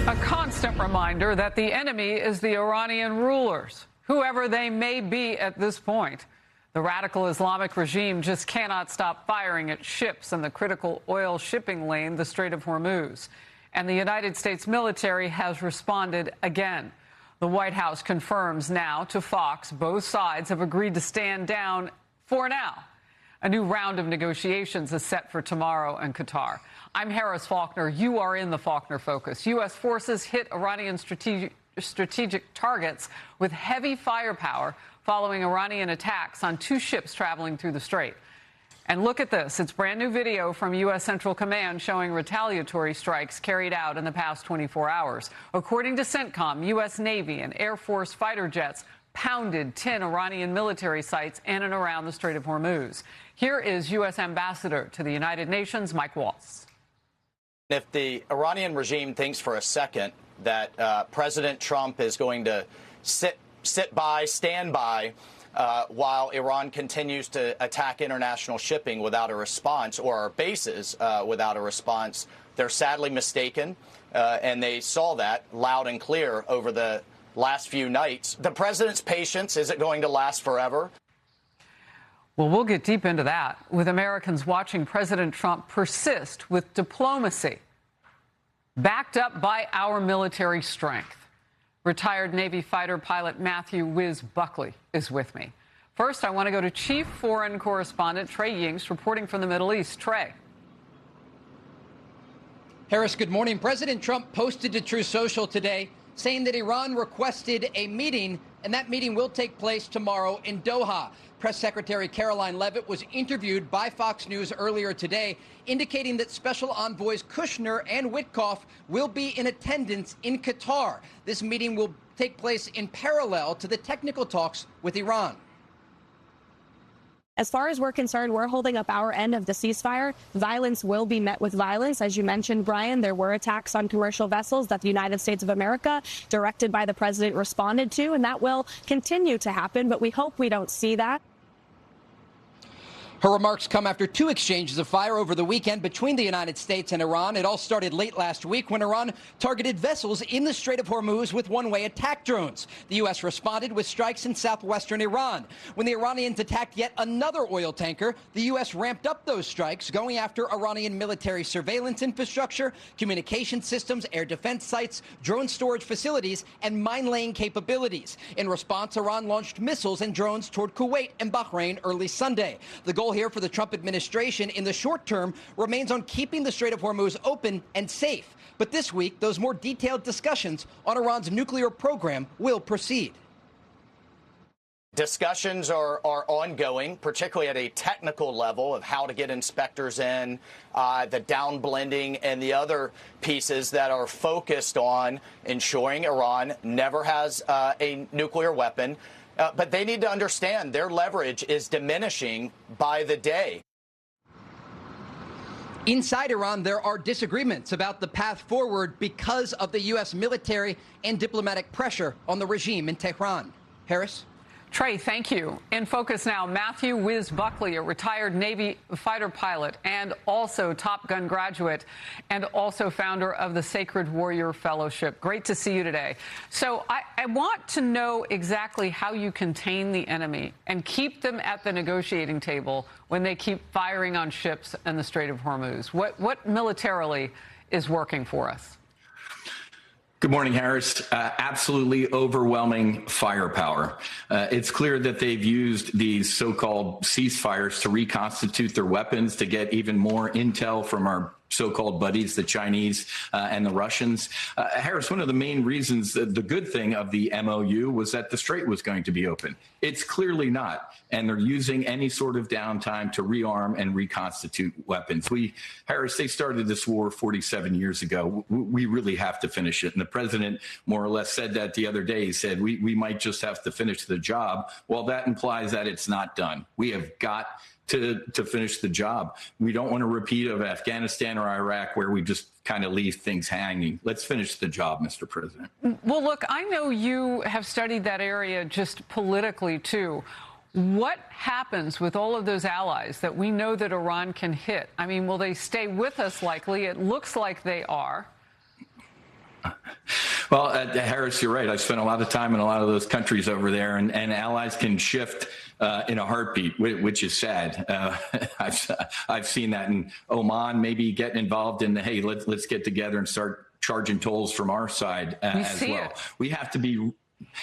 A constant reminder that the enemy is the Iranian rulers, whoever they may be at this point. The radical Islamic regime just cannot stop firing at ships in the critical oil shipping lane, the Strait of Hormuz. And the United States military has responded again. The White House confirms now to Fox both sides have agreed to stand down for now. A new round of negotiations is set for tomorrow in Qatar. I'm Harris Faulkner. You are in the Faulkner Focus. U.S. forces hit Iranian strategic targets with heavy firepower following Iranian attacks on two ships traveling through the strait. And look at this. It's brand new video from U.S. Central Command showing retaliatory strikes carried out in the past 24 hours. According to CENTCOM, U.S. Navy and Air Force fighter jets pounded 10 Iranian military sites in and around the Strait of Hormuz. Here is U.S. Ambassador to the United Nations, Mike Waltz. If the Iranian regime thinks for a second that President Trump is going to stand by, while Iran continues to attack international shipping without a response, or our bases without a response, they're sadly mistaken. And they saw that loud and clear over the last few nights. The president's patience isn't going to last forever. Well, we'll get deep into that, with Americans watching President Trump persist with diplomacy, backed up by our military strength. Retired Navy fighter pilot Matthew Whiz Buckley is with me. First, I want to go to Chief Foreign Correspondent Trey Yingst, reporting from the Middle East. Trey. Harris, good morning. President Trump posted to Truth Social today saying that Iran requested a meeting, and that meeting will take place tomorrow in Doha. Press Secretary Caroline Leavitt was interviewed by Fox News earlier today, indicating that Special Envoys Kushner and Witkoff will be in attendance in Qatar. This meeting will take place in parallel to the technical talks with Iran. As far as we're concerned, we're holding up our end of the ceasefire. Violence will be met with violence. As you mentioned, Brian, there were attacks on commercial vessels that the United States of America, directed by the president, responded to, and that will continue to happen, but we hope we don't see that. Her remarks come after two exchanges of fire over the weekend between the United States and Iran. It all started late last week when Iran targeted vessels in the Strait of Hormuz with one-way attack drones. The U.S. responded with strikes in southwestern Iran. When the Iranians attacked yet another oil tanker, the U.S. ramped up those strikes, going after Iranian military surveillance infrastructure, communication systems, air defense sites, drone storage facilities, and mine-laying capabilities. In response, Iran launched missiles and drones toward Kuwait and Bahrain early Sunday. The goal here for the Trump administration in the short term remains on keeping the Strait of Hormuz open and safe. But this week, those more detailed discussions on Iran's nuclear program will proceed. Discussions are ongoing, particularly at a technical level of how to get inspectors in, the downblending, and the other pieces that are focused on ensuring Iran never has a nuclear weapon. But they need to understand their leverage is diminishing by the day. Inside Iran, there are disagreements about the path forward because of the U.S. military and diplomatic pressure on the regime in Tehran. Harris? Trey, thank you. In focus now, Matthew Whiz Buckley, a retired Navy fighter pilot and also Top Gun graduate and also founder of the Sacred Warrior Fellowship. Great to see you today. So I want to know exactly how you contain the enemy and keep them at the negotiating table when they keep firing on ships in the Strait of Hormuz. What militarily is working for us? Good morning, Harris. Absolutely overwhelming firepower. It's clear that they've used these so-called ceasefires to reconstitute their weapons, to get even more intel from our so-called buddies, the Chinese and the Russians. Harris, one of the main reasons, the good thing of the MOU was that the strait was going to be open. It's clearly not. And they're using any sort of downtime to rearm and reconstitute weapons. Harris, they started this war 47 years ago. We really have to finish it. And the president more or less said that the other day. He said, we might just have to finish the job. Well, that implies that it's not done. We have got to finish the job. We don't want a repeat of Afghanistan or Iraq where we just kind of leave things hanging. Let's finish the job, Mr. President. Well, look, I know you have studied that area just politically, too. What happens with all of those allies that we know that Iran can hit? I mean, will they stay with us likely? It looks like they are. Well, Harris, you're right. I spent a lot of time in a lot of those countries over there, and allies can shift in a heartbeat, which is sad. I've seen that in Oman, maybe getting involved in the, hey, let's get together and start charging tolls from our side as well. We have to be.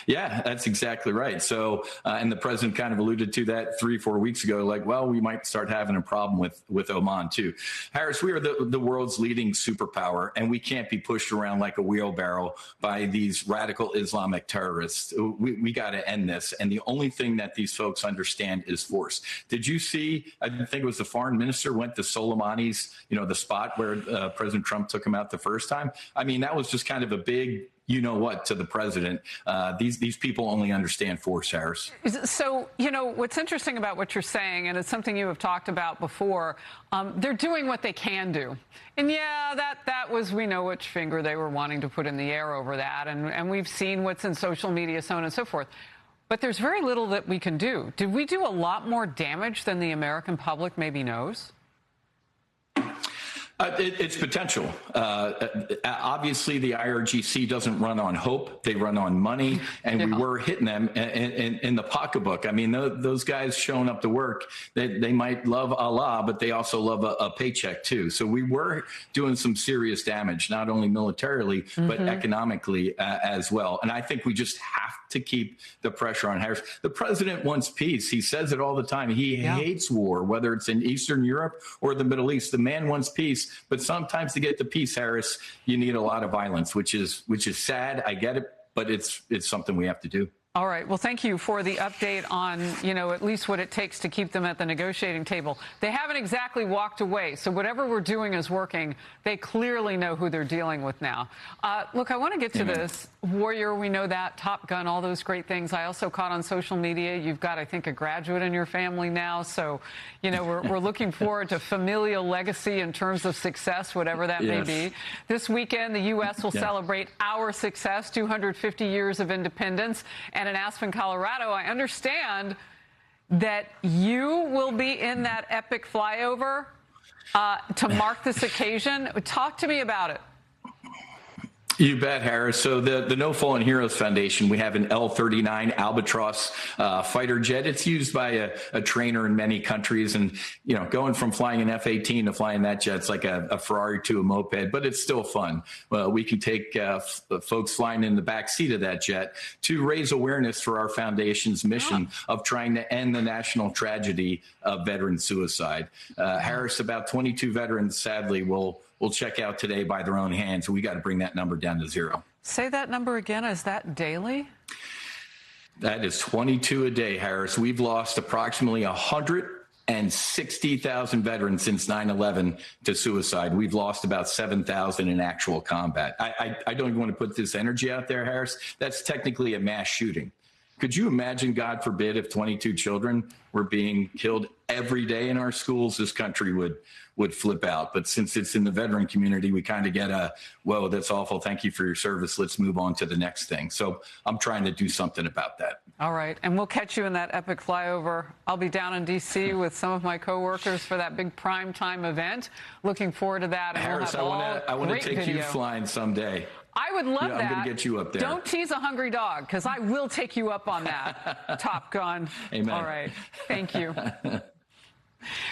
Yeah, that's exactly right. So, and the president kind of alluded to that 3-4 weeks ago, like, well, we might start having a problem with Oman too. Harris, we are the world's leading superpower, and we can't be pushed around like a wheelbarrow by these radical Islamic terrorists. We got to end this. And the only thing that these folks understand is force. Did you see, I think it was the foreign minister went to Soleimani's, the spot where President Trump took him out the first time? I mean, that was just kind of a big you-know-what to the president. These people only understand force, Harris. So, what's interesting about what you're saying, and it's something you have talked about before, they're doing what they can do. And yeah, that was, we know which finger they were wanting to put in the air over that, and we've seen what's in social media, so on and so forth. But there's very little that we can do. Did we do a lot more damage than the American public maybe knows? It's potential. Obviously, the IRGC doesn't run on hope. They run on money, and we were hitting them in the pocketbook. I mean, those guys showing up to work, they might love Allah, but they also love a paycheck, too. So we were doing some serious damage, not only militarily, but economically as well. And I think we just have to keep the pressure on Harris. The president wants peace. He says it all the time. He hates war, whether it's in Eastern Europe or the Middle East. The man wants peace. But sometimes to get the peace, Harris, you need a lot of violence, which is sad. I get it, but it's something we have to do. All right. Well, thank you for the update on, at least what it takes to keep them at the negotiating table. They haven't exactly walked away. So whatever we're doing is working. They clearly know who they're dealing with now. Look, I want to get to this. Warrior, we know that. Top Gun, all those great things. I also caught on social media. You've got, I think, a graduate in your family now. So, we're looking forward to familial legacy in terms of success, whatever that may be. This weekend, the U.S. will celebrate our success, 250 years of independence. And in Aspen, Colorado, I understand that you will be in that epic flyover to mark this occasion. Talk to me about it. You bet, Harris. So the No Fallen Heroes Foundation, we have an L-39 Albatross fighter jet. It's used by a trainer in many countries. And, going from flying an F-18 to flying that jet, it's like a Ferrari to a moped, but it's still fun. Well, we can take folks flying in the back seat of that jet to raise awareness for our foundation's mission of trying to end the national tragedy of veteran suicide. Harris, about 22 veterans, sadly, will check out today by their own hands. We got to bring that number down to 0. Say that number again. Is that daily? That is 22 a day, Harris. We've lost approximately 160,000 veterans since 9/11 to suicide. We've lost about 7,000 in actual combat. I don't even want to put this energy out there, Harris. That's technically a mass shooting. Could you imagine, God forbid, if 22 children were being killed every day in our schools? This country would flip out. But since it's in the veteran community, we kind of get whoa, that's awful. Thank you for your service. Let's move on to the next thing. So I'm trying to do something about that. All right. And we'll catch you in that epic flyover. I'll be down in D.C. with some of my coworkers for that big prime time event. Looking forward to that. And Harris, we'll I want to take you flying someday. I would love that. I'm going to get you up there. Don't tease a hungry dog, because I will take you up on that. Top Gun. Amen. All right. Thank you.